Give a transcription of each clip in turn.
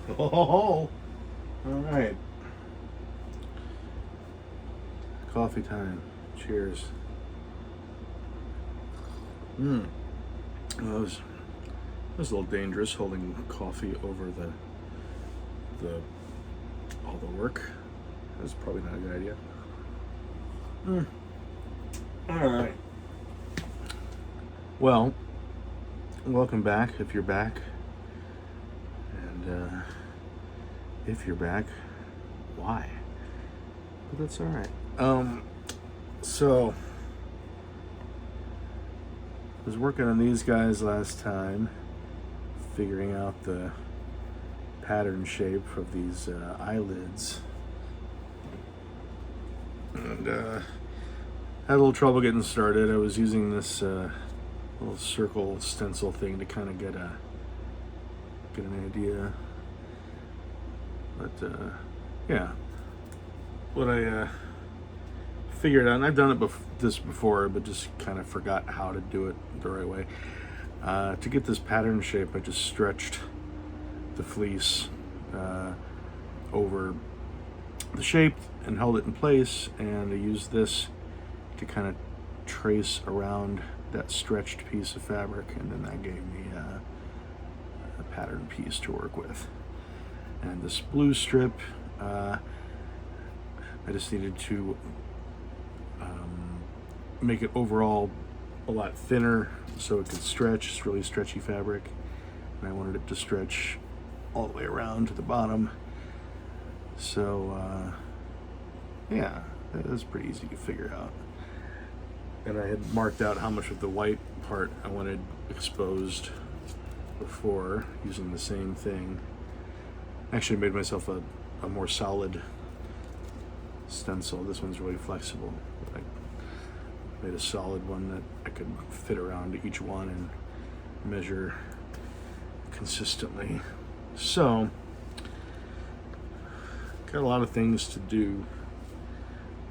Oh, all right. Coffee time. Cheers. Well, it was a little dangerous holding coffee over the all the work. That's probably not a good idea. All right. Well, welcome back if you're back. And if you're back, why? But that's all right. So I was working on these guys last time, figuring out the pattern shape of these eyelids, and had a little trouble getting started. I was using this little circle stencil thing to kind of get an idea, but yeah, what I figured out, and I've done it this before, but just kind of forgot how to do it the right way. To get this pattern shape, I just stretched the fleece over the shape and held it in place, and I used this to kind of trace around that stretched piece of fabric, and then that gave me a pattern piece to work with. And this blue strip, I just needed to make it overall a lot thinner so it could stretch. It's really stretchy fabric, and I wanted it to stretch all the way around to the bottom. So yeah, it was pretty easy to figure out. And I had marked out how much of the white part I wanted exposed before, using the same thing. Actually made myself a more solid stencil. This one's really flexible. I made a solid one that I could fit around each one and measure consistently. So, got a lot of things to do.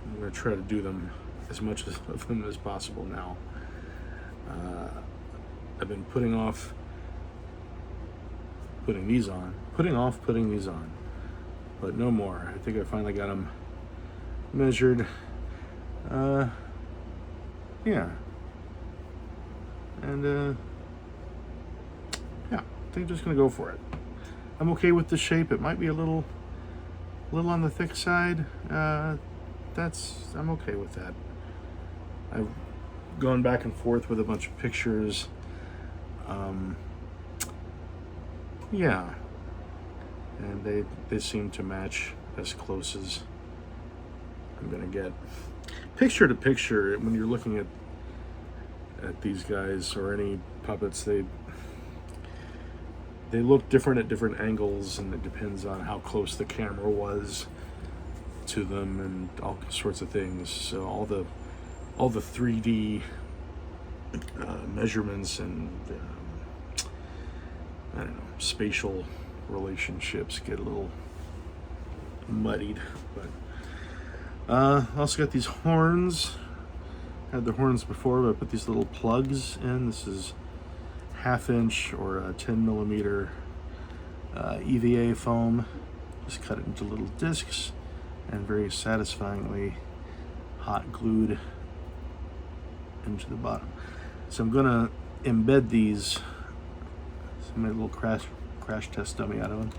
I'm going to try to do them, as much of them as possible now. I've been putting off putting these on, but no more. I think I finally got them measured. Yeah. And yeah, I think I'm just gonna go for it. I'm okay with the shape. It might be a little on the thick side. I'm okay with that. I've gone back and forth with a bunch of pictures. Yeah, and they seem to match as close as I'm gonna get. Picture to picture, when you're looking at these guys or any puppets, they look different at different angles, and it depends on how close the camera was to them and all sorts of things. So all the 3D measurements and I don't know, spatial relationships get a little muddied. But I also got these horns. I had the horns before, but I put these little plugs in. This is 1/2 inch or 10 millimeter EVA foam. Just cut it into little discs and very satisfyingly hot glued into the bottom. So I'm gonna embed these. So I made a little crash test dummy out of them.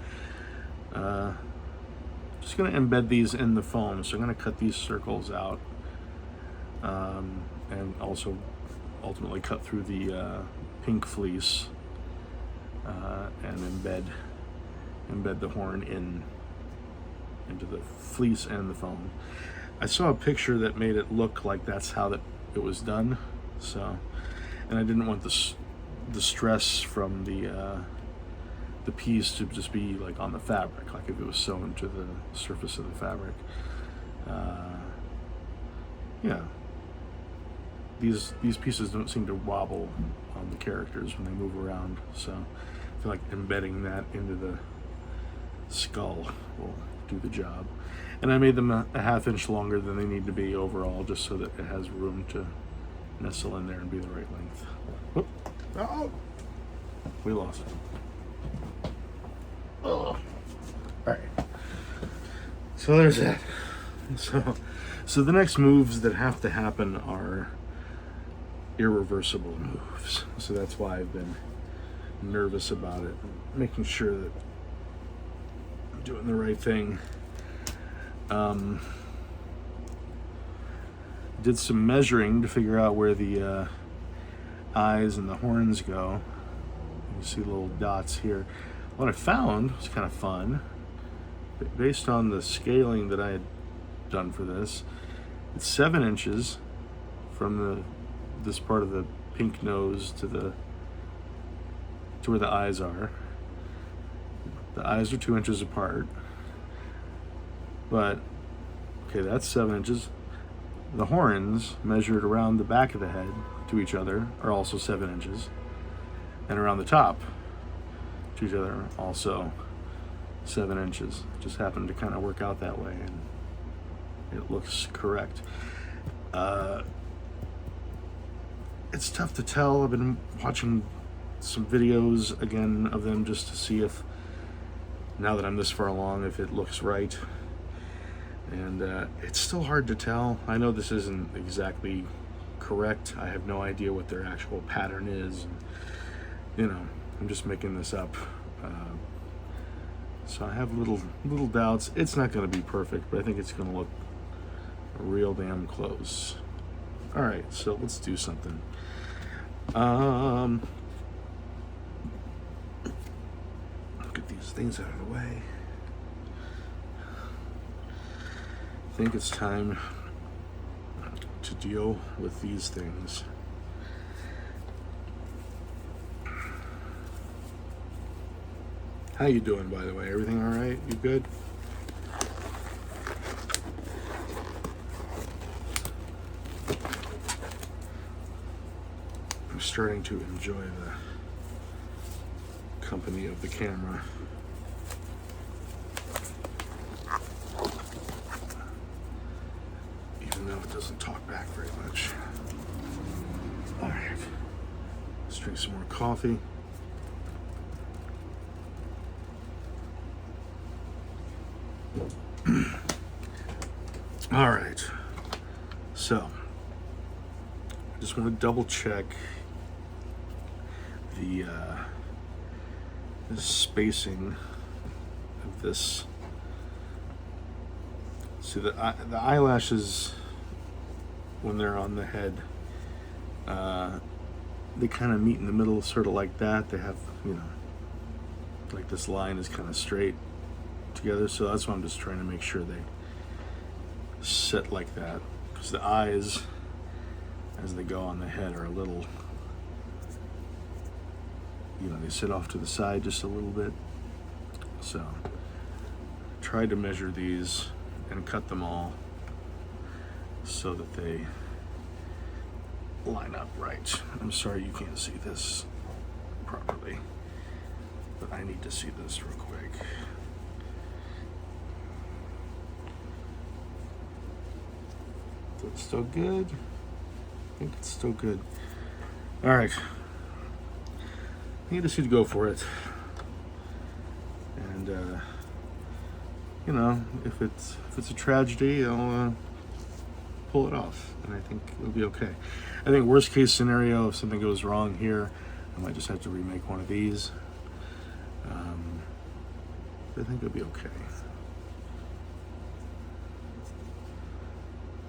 Just gonna embed these in the foam. So I'm gonna cut these circles out, and also ultimately cut through the pink fleece and embed the horn into the fleece and the foam. I saw a picture that made it look like that's how it was done. So, and I didn't want the stress from the piece to just be like on the fabric, like if it was sewn to the surface of the fabric. Yeah, these pieces don't seem to wobble on the characters when they move around, so I feel like embedding that into the skull will do the job. And I made them a 1/2 inch longer than they need to be overall, just so that it has room to nestle in there and be the right length. Whoop. Oh, we lost it. Oh. So there's that. So the next moves that have to happen are irreversible moves. So that's why I've been nervous about it, making sure that I'm doing the right thing. Did some measuring to figure out where the eyes and the horns go. You see little dots here. What I found was kind of fun. Based on the scaling that I had done for this, it's 7 inches from this part of the pink nose to where the eyes are. The eyes are 2 inches apart, but okay, that's 7 inches. The horns measured around the back of the head to each other are also 7 inches, and around the top to each other also 7 inches. Just happened to kind of work out that way, and it looks correct. It's tough to tell. I've been watching some videos again of them just to see if, now that I'm this far along, if it looks right. And it's still hard to tell. I know this isn't exactly correct. I have no idea what their actual pattern is. And, you know, I'm just making this up. So I have little doubts. It's not going to be perfect, but I think it's going to look real damn close. All right, so let's do something. Get these things out of the way. I think it's time to deal with these things. How you doing, by the way? Everything all right? You good? I'm starting to enjoy the company of the camera. Even though it doesn't talk back very much. All right. Let's drink some more coffee. All right, so I just want to double check the spacing of this. See, the eyelashes, when they're on the head, they kind of meet in the middle, sort of like that. They have, you know, like this line is kind of straight together, so that's why I'm just trying to make sure they sit like that, because the eyes, as they go on the head, are a little, you know, they sit off to the side just a little bit. So tried to measure these and cut them all so that they line up right. I'm sorry you can't see this properly, but I need to see this real quick. It's still good. I think it's still good. All right. I just need to go for it. And you know, if it's a tragedy, I'll pull it off, and I think it'll be okay. I think worst case scenario, if something goes wrong here, I might just have to remake one of these. I think it'll be okay.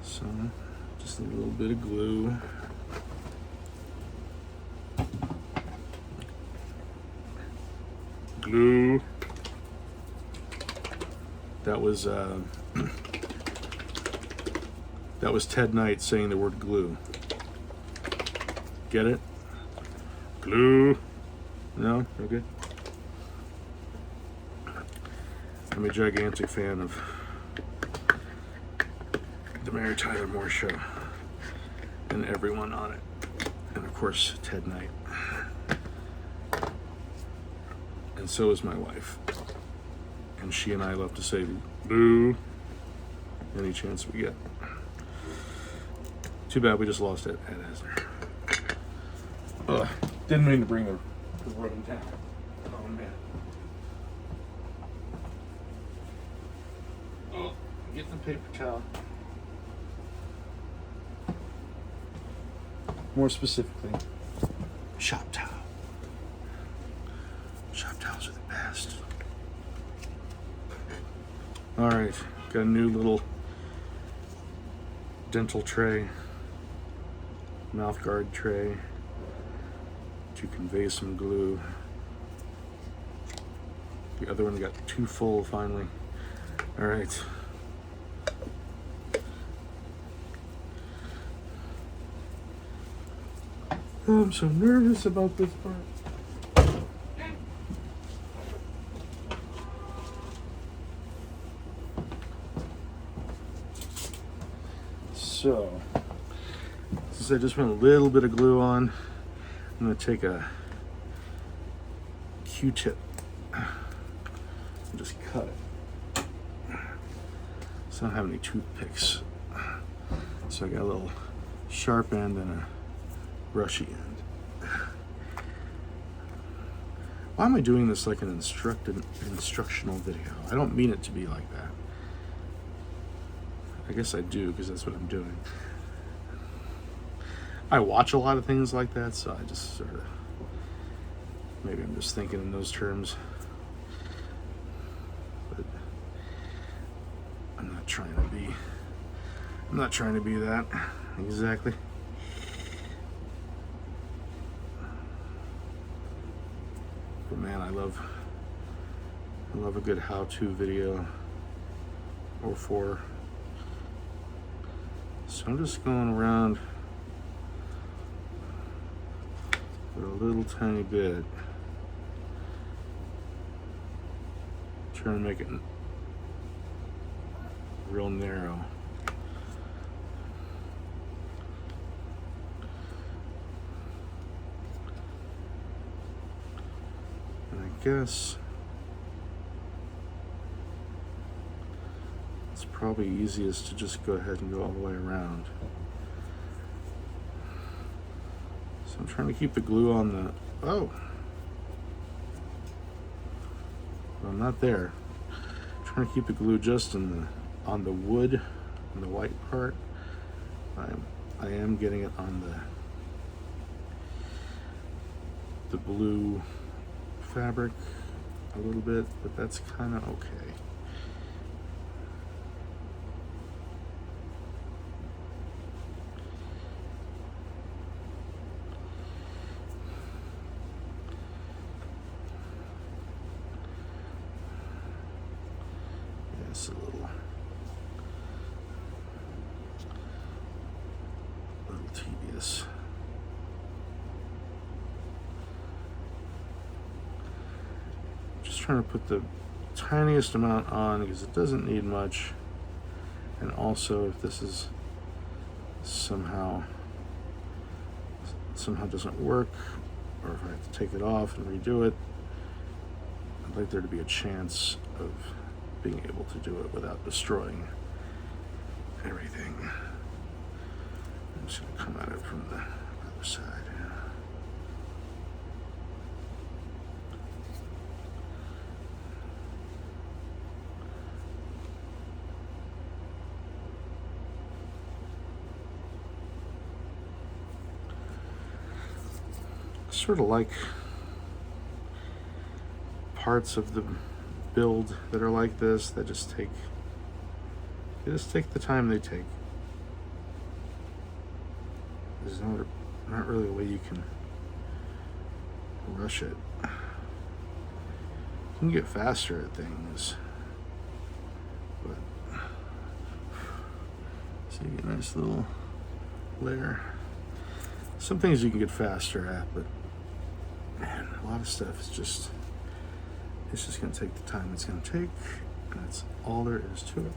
So, just need a little bit of glue. Glue. That was Ted Knight saying the word glue. Get it? Glue. No? Okay. I'm a gigantic fan of the Mary Tyler Moore Show and everyone on it, and of course Ted Knight, and so is my wife, and she and I love to say boo any chance we get. Too bad we just lost it at Asner. Didn't mean to bring the room down. Oh man. getting the paper towel. More specifically, shop towel. Shop towels are the best. All right, got a new little dental tray, mouth guard tray to convey some glue. The other one got too full finally. All right. Oh, I'm so nervous about this part. So, since I just put a little bit of glue on, I'm going to take a Q-tip and just cut it. So I don't have any toothpicks. So I got a little sharp end and a brushy end. Why am I doing this like an instructional video? I don't mean it to be like that. I guess I do, because that's what I'm doing. I watch a lot of things like that, so I just sort of, maybe I'm just thinking in those terms. But I'm not trying to be that exactly. But man, I love a good how-to video or four. So I'm just going around with a little tiny bit, trying to make it real narrow. And I guess it's probably easiest to just go ahead and go all the way around. So I'm trying to keep the glue on the, well, not there. I'm trying to keep the glue just on the wood, on the white part. I am getting it on the blue fabric a little bit, but that's kind of okay. It's a little tedious. Just trying to put the tiniest amount on because it doesn't need much. And also, if this is somehow doesn't work, or if I have to take it off and redo it, I'd like there to be a chance of being able to do it without destroying everything. I'm just going to come at it from the other side. Sort of like parts of the build that are like this, that just take the time they take. There's not really a way you can rush it. You can get faster at things, but so you get a nice little layer. Some things you can get faster at, but man, a lot of stuff is just, it's just going to take the time it's going to take, and that's all there is to it.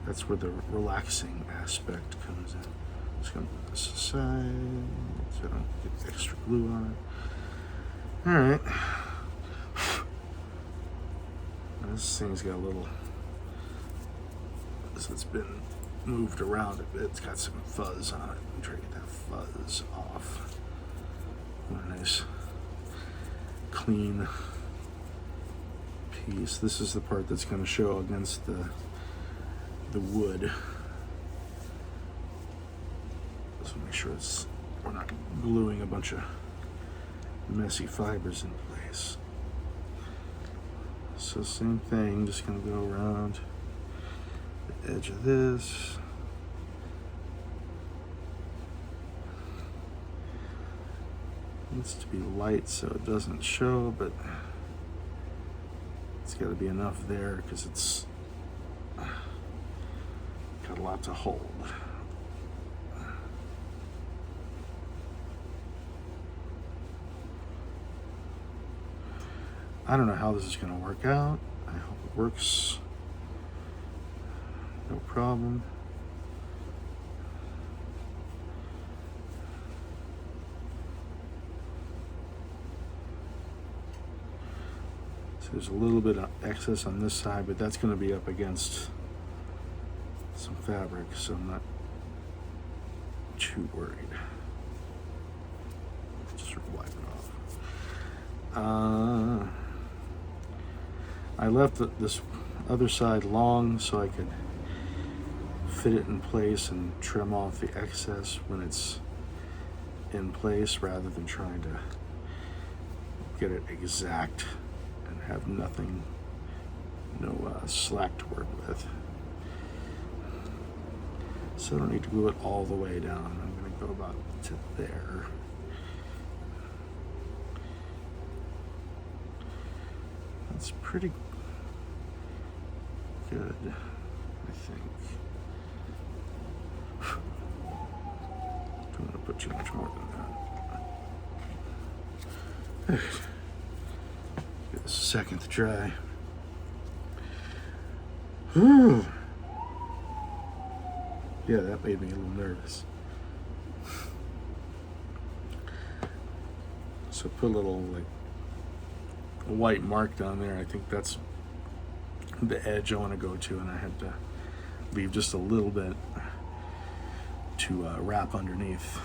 That's where the relaxing aspect comes in. I'm just going to put this aside so I don't get extra glue on it. All right. Now this thing's got a little, so it's been moved around a bit. It's got some fuzz on it. I'm trying to get that fuzz off. What a nice, clean piece. This is the part that's going to show against the wood. So make sure we're not gluing a bunch of messy fibers in place. So same thing, just going to go around the edge of this. Needs to be light so it doesn't show, but it's got to be enough there because it's got a lot to hold. I don't know how this is going to work out. I hope it works. No problem. So there's a little bit of excess on this side, but that's going to be up against some fabric, so I'm not too worried. Just sort of wipe it off. I left this other side long so I could fit it in place and trim off the excess when it's in place rather than trying to get it exact and have nothing, no slack to work with. So I don't need to glue it all the way down. I'm going to go about to there. That's pretty good, I think. Don't want to put too much more than that. Give this a second to dry. Whew. Yeah, that made me a little nervous. So put a little a white mark down there. I think that's the edge I want to go to, and I had to leave just a little bit to wrap underneath.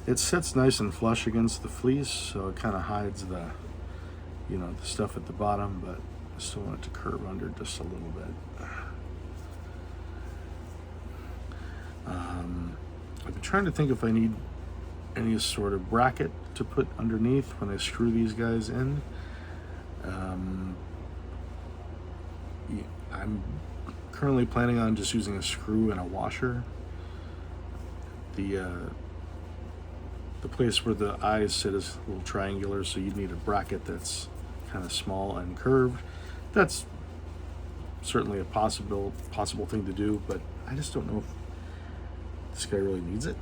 It sits nice and flush against the fleece, so it kind of hides the stuff at the bottom, but I still want it to curve under just a little bit. I've been trying to think if I need any sort of bracket to put underneath when I screw these guys in. I'm currently planning on just using a screw and a washer. The place where the eyes sit is a little triangular, so you need a bracket that's kind of small and curved. That's certainly a possible thing to do, but I just don't know if this guy really needs it.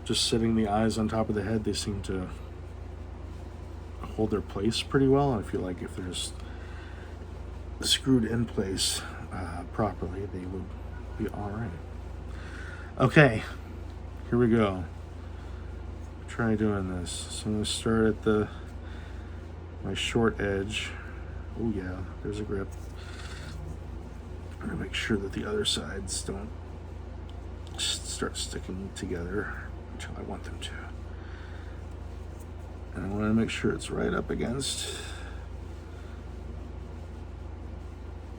Just setting the eyes on top of the head, they seem to hold their place pretty well, and I feel like if they're just screwed in place properly, they would be all right. Okay, here we go. Try doing this. So I'm going to start at my short edge. Oh yeah, there's a grip. I'm going to make sure that the other sides don't start sticking together until I want them to. And I want to make sure it's right up against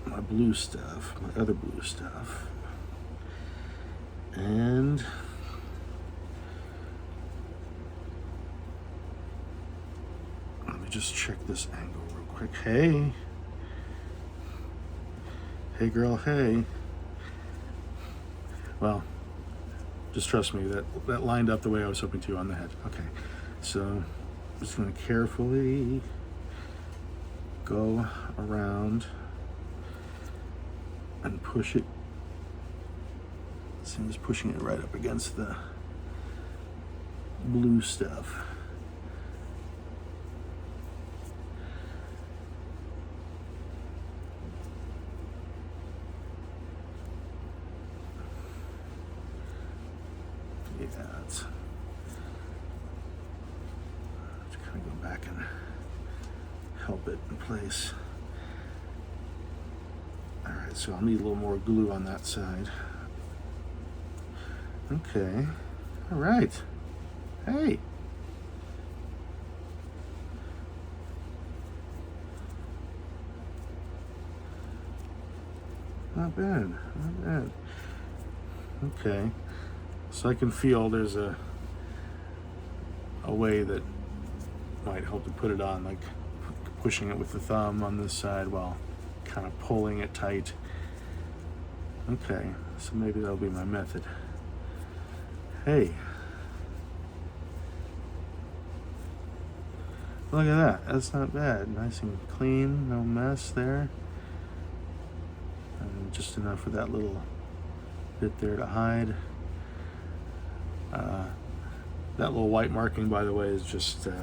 my blue stuff, my other blue stuff. And let me just check this angle real quick. Hey. Hey girl, hey. Well, just trust me, that lined up the way I was hoping to on the head. Okay, so I'm just going to carefully go around and push it. So I'm just pushing it right up against the blue stuff. Just kind of go back and help it in place. All right, so I'll need a little more glue on that side. Okay, all right. Hey, Not bad, not bad. Okay, so I can feel there's a way that might help to put it on, like pushing it with the thumb on this side while kind of pulling it tight. Okay, so maybe that'll be my method. Hey, look at that. That's not bad. Nice and clean, no mess there. And just enough for that little bit there to hide. That little white marking, by the way, is just, what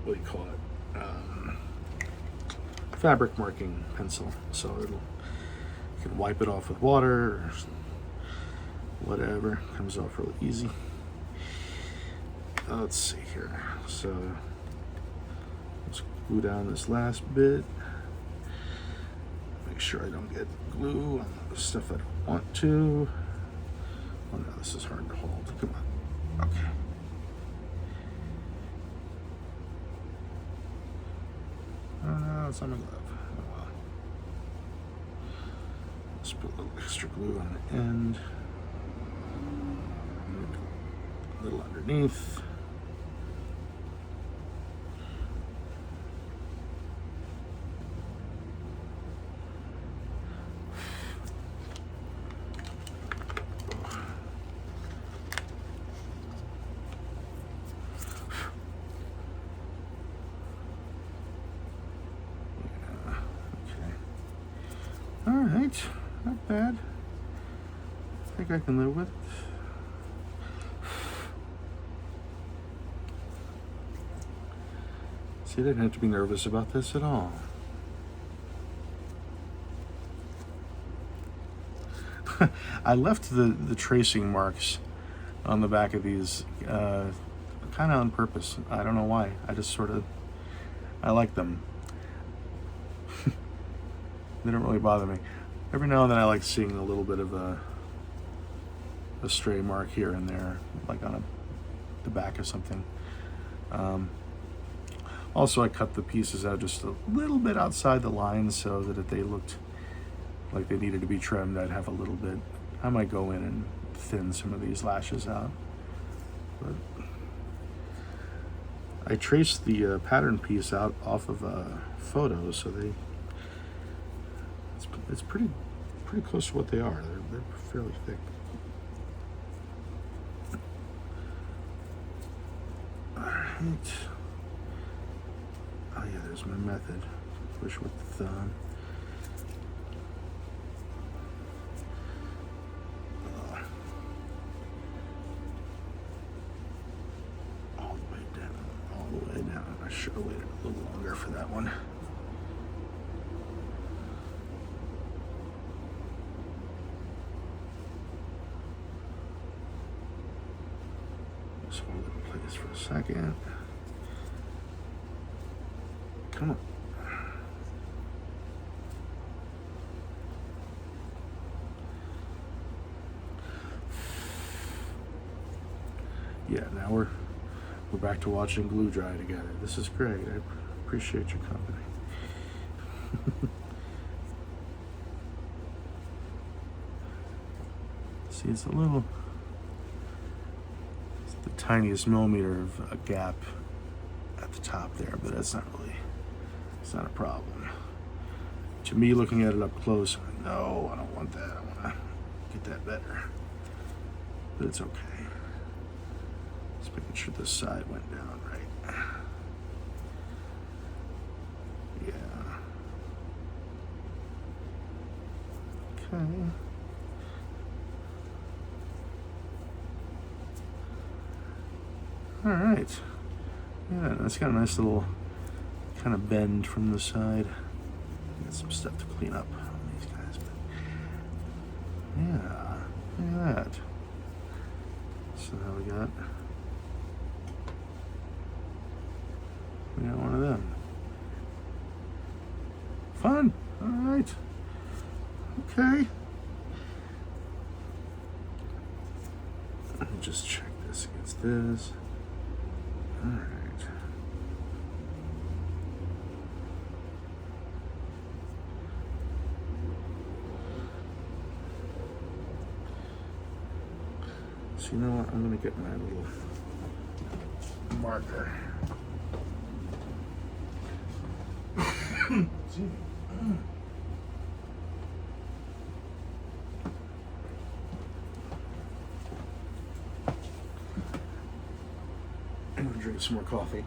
do you call it? Fabric marking pencil. So you can wipe it off with water or whatever. Comes off real easy. Let's see here. So let's glue down this last bit. Make sure I don't get glue on the stuff I don't want to. Oh no, this is hard to hold. Come on. Okay. Oh no, it's on my glove. Oh well. Let's put a little extra glue on the end. A little underneath. All right, not bad. I think I can live with it. See, I didn't have to be nervous about this at all. I left the tracing marks on the back of these kind of on purpose. I don't know why. I just sort of, I like them. They don't really bother me. Every now and then I like seeing a little bit of a stray mark here and there, like on the back of something. Also, I cut the pieces out just a little bit outside the line so that if they looked like they needed to be trimmed, I'd have a little bit. I might go in and thin some of these lashes out. But I traced the pattern piece out off of a photo, so it's pretty close to what they are. They're fairly thick. All right. Oh yeah, there's my method. Push with the thumb. All the way down, all the way down. I should have waited a little longer for that one. Just hold it in place for a second. Come on. Yeah, now we're back to watching glue dry together. This is great. I appreciate your company. See, it's the tiniest millimeter of a gap at the top there, but it's not a problem. To me, looking at it up close, no, I don't want that. I want to get that better. But it's okay. Just making sure this side went down right. Yeah. Okay. All right. Yeah, that's got a nice little kind of bend from the side. Got some stuff to clean up on these guys, but yeah, look at that. So now we got one of them. Fun. All right. Okay. Let me just check this against this. All right. So you know what? I'm gonna get my little marker. I'm gonna drink some more coffee.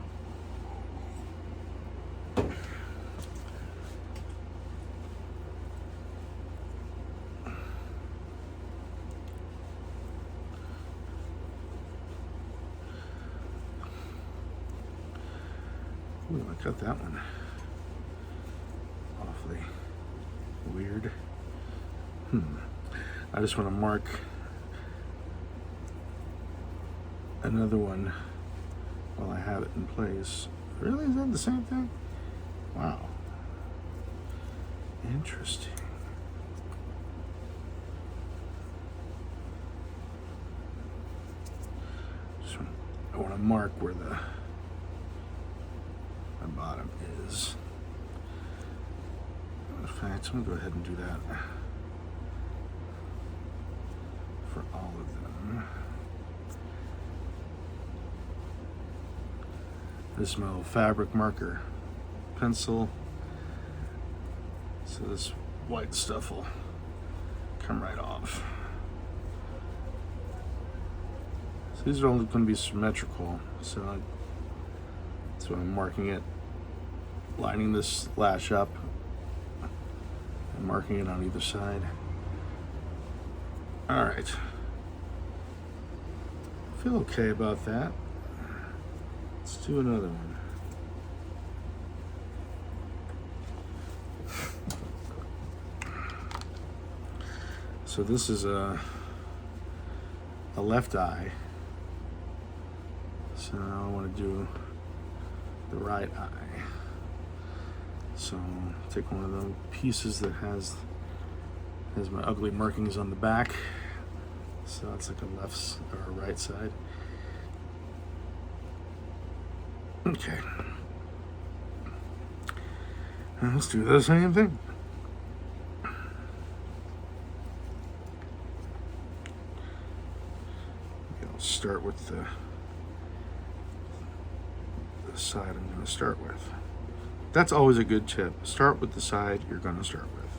Ooh, I cut that one awfully weird. I just want to mark another one while I have it in place. Really? Is that the same thing? Wow. Interesting. I want to mark where the bottom is. In fact, I'm going to go ahead and do that for all of them. This is my little fabric marker pencil. So this white stuff will come right off. So these are only going to be symmetrical. So that's why I'm marking it, lining this lash up and marking it on either side. All right. I feel okay about that. Let's do another one. So this is a left eye. So now I want to do the right eye. So take one of the pieces that has my ugly markings on the back. So it's like a left or a right side. Okay. Now let's do the same thing. I'll start with the side I'm going to start with. That's always a good tip. Start with the side you're going to start with.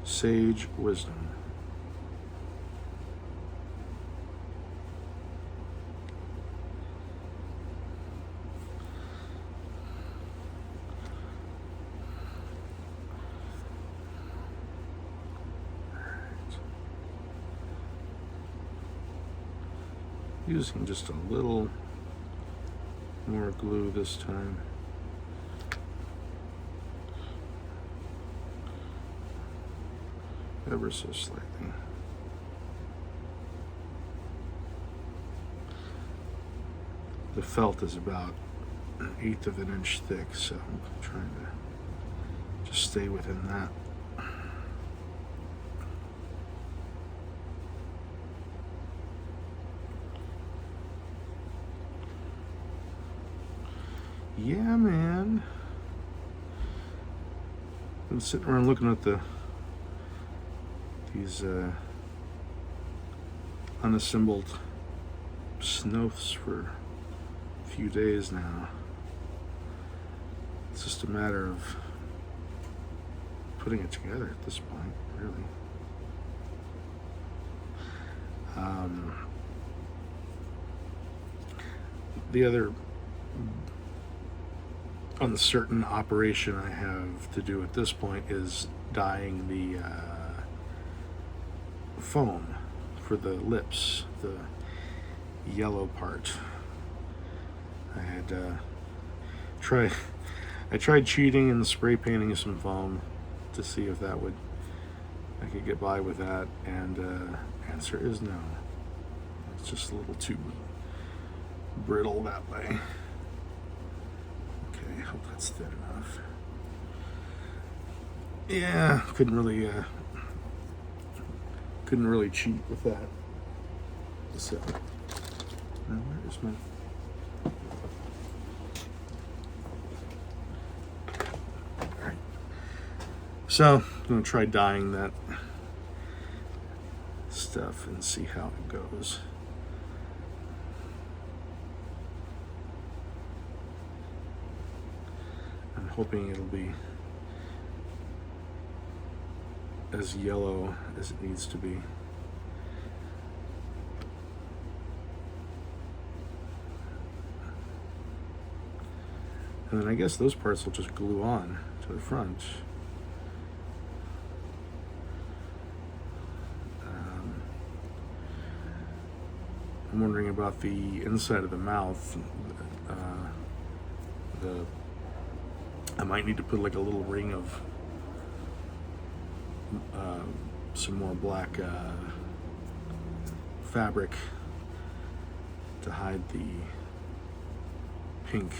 Sage wisdom. Using just a little more glue this time. Ever so slightly. The felt is about 1/8 of an inch thick, so I'm trying to just stay within that. Yeah, man. I'm sitting around looking at these unassembled snowfs for a few days now. It's just a matter of putting it together at this point, really. The other uncertain operation I have to do at this point is dyeing the foam for the lips, the yellow part. I tried cheating and spray painting some foam to see if I could get by with that, and answer is no. It's just a little too brittle that way. Okay, hope that's thin enough. Yeah, couldn't really cheat with that. So now where's my alright. So I'm gonna try dyeing that stuff and see how it goes. I'm hoping it'll be as yellow as it needs to be. And then I guess those parts will just glue on to the front. I'm wondering about the inside of the mouth. I might need to put like a little ring of some more black fabric to hide the pink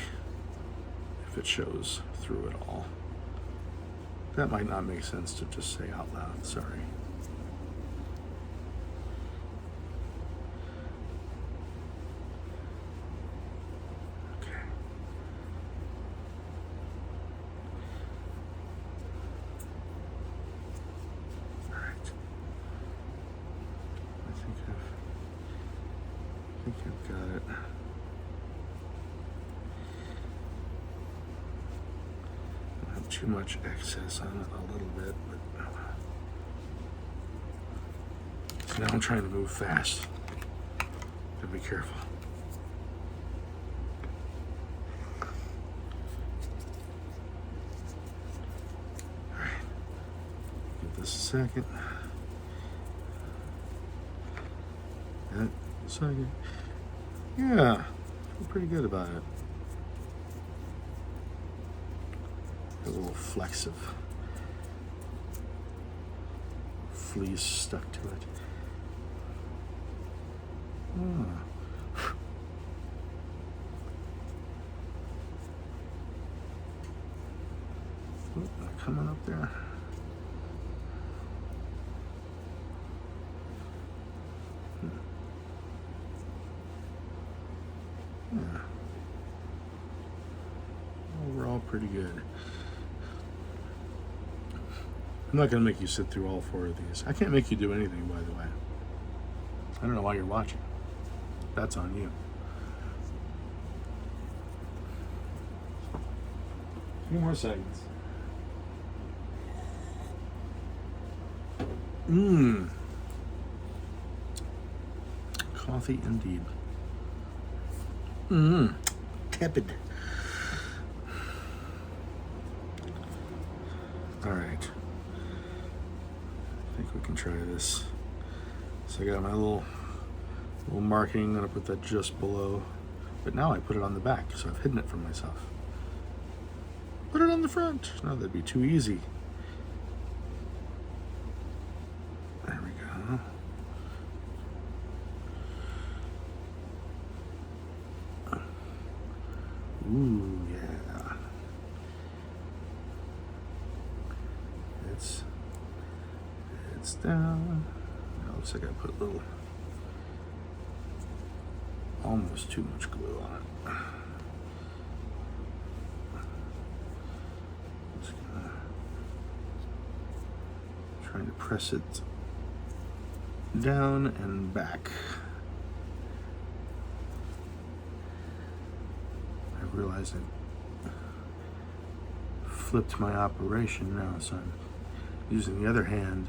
if it shows through it all. That might not make sense to just say out loud, sorry. I think I've got it. I don't have too much excess on it, a little bit, but so now I'm trying to move fast. Gotta be careful. All right, give this a second. Second. Yeah, feel pretty good about it. A little flecks of fleece stuck to it. Oh. Oh, coming up there. Yeah. Overall, pretty good. I'm not going to make you sit through all 4 of these. I can't make you do anything, by the way. I don't know why you're watching. That's on you. A few more seconds. Coffee indeed. Tepid. All right. I think we can try this. So I got my little marking. I'm gonna put that just below. But now I put it on the back, so I've hidden it from myself. Put it on the front. No, that'd be too easy. There we go. Ooh, yeah. It's down. It looks like I put a little, almost too much glue on it. Just trying to press it down and back. I realized I flipped my operation now, so I'm using the other hand.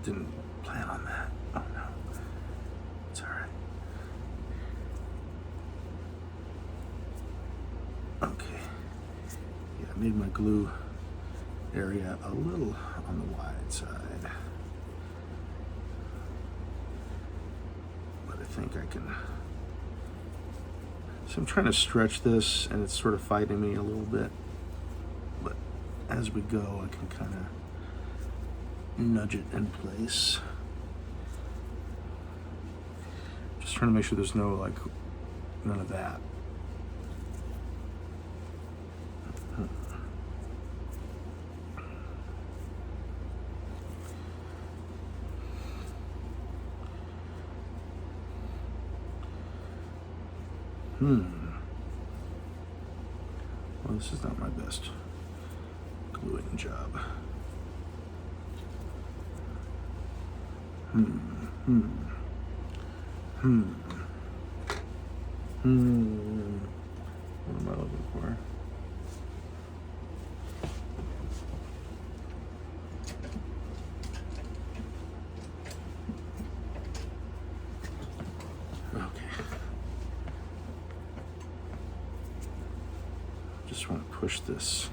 Didn't plan on that. Oh no. It's alright. Okay. Yeah, I made my glue area a little on the wide side. But I think I can. So I'm trying to stretch this and it's sort of fighting me a little bit. But as we go, I can kind of nudge it in place. Just trying to make sure there's no, like, none of that. Well, this is not my best gluing job. What am I looking for? Just want to push this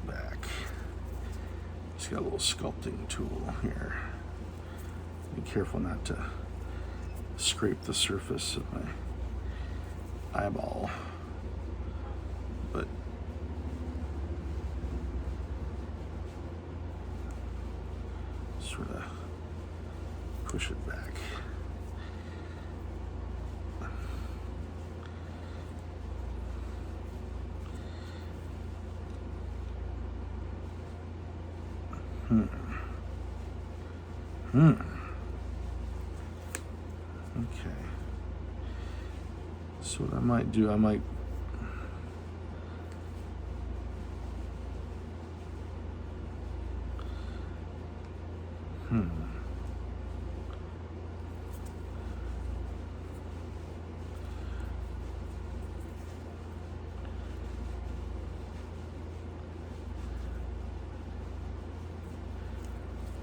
back. Just got a little sculpting tool here. Be careful not to scrape the surface of my eyeball, but sort of push it back. Okay. So what I might do, I might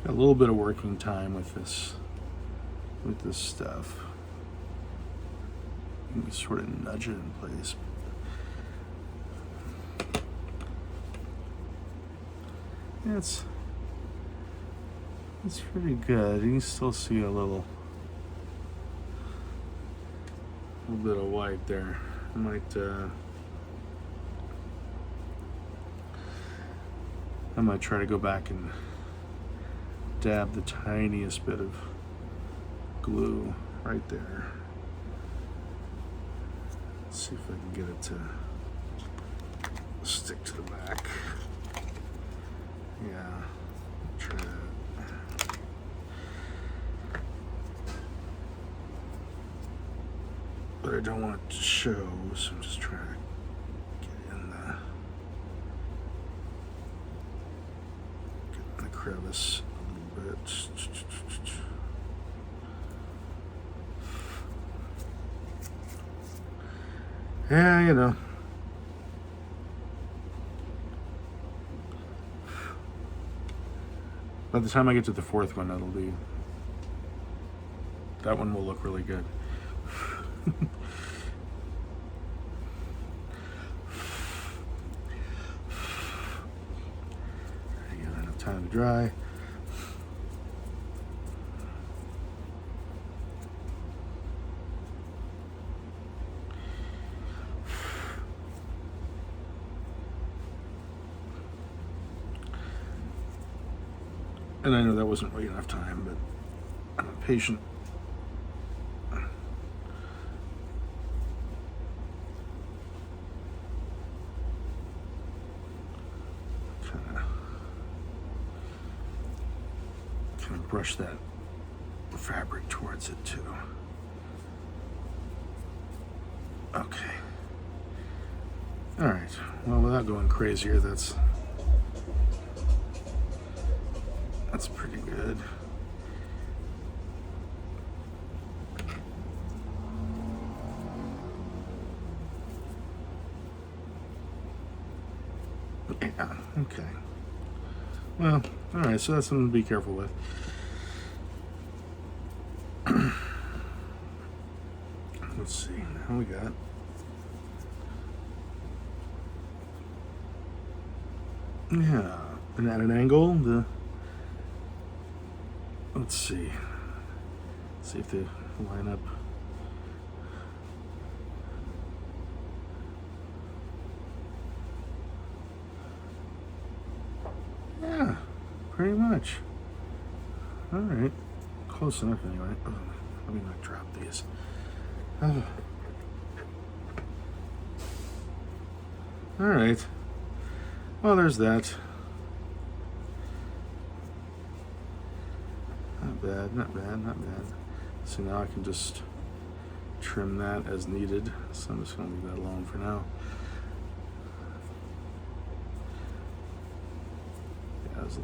got a little bit of working time with this stuff. You can sort of nudge it in place. Yeah, it's pretty good. You can still see a little bit of white there. I might try to go back and dab the tiniest bit of glue right there. Let's see if I can get it to stick to the back. Yeah, try that. But I don't want it to show, so I'm just trying to get in the crevice a little bit. Yeah, you know. By the time I get to the fourth one, that one will look really good. I got enough time to dry. And I know that wasn't really enough time, but I'm impatient. Kind of brush that fabric towards it too. Okay. All right. Well, without going crazier, that's pretty good. Yeah, okay. Well, all right, so that's something to be careful with. Let's see, how we got. Yeah, and at an angle, let's see if they line up. Yeah, pretty much. All right, close enough anyway. Oh, let me not drop these. Oh. All right. Well, there's that. Not bad, not bad, not bad. So now I can just trim that as needed. So I'm just going to leave that alone for now. Yeah, there's a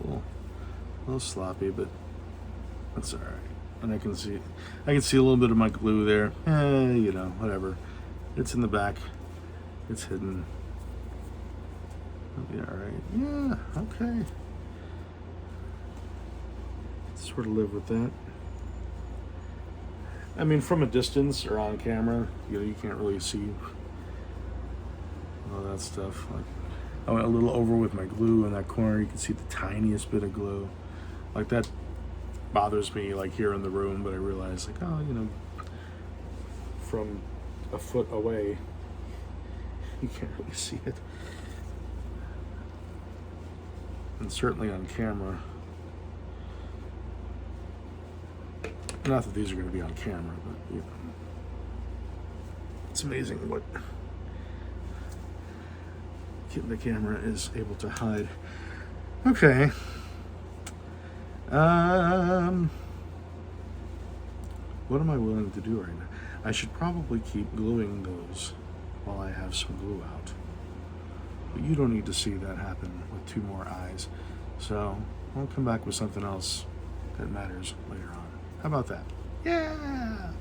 little sloppy, but that's all right. And I can see a little bit of my glue there. You know, whatever. It's in the back. It's hidden. It'll be all right. Yeah, okay. Sort of live with that. I mean, from a distance or on camera, you know, you can't really see all that stuff. Like, I went a little over with my glue in that corner. You can see the tiniest bit of glue. Like, that bothers me, like, here in the room, but I realize, like, oh, you know, from a foot away, you can't really see it. And certainly on camera. Not that these are going to be on camera, but, you know, it's amazing what the camera is able to hide. Okay. What am I willing to do right now? I should probably keep gluing those while I have some glue out. But you don't need to see that happen with 2 more eyes. So I'll come back with something else that matters later on. How about that? Yeah!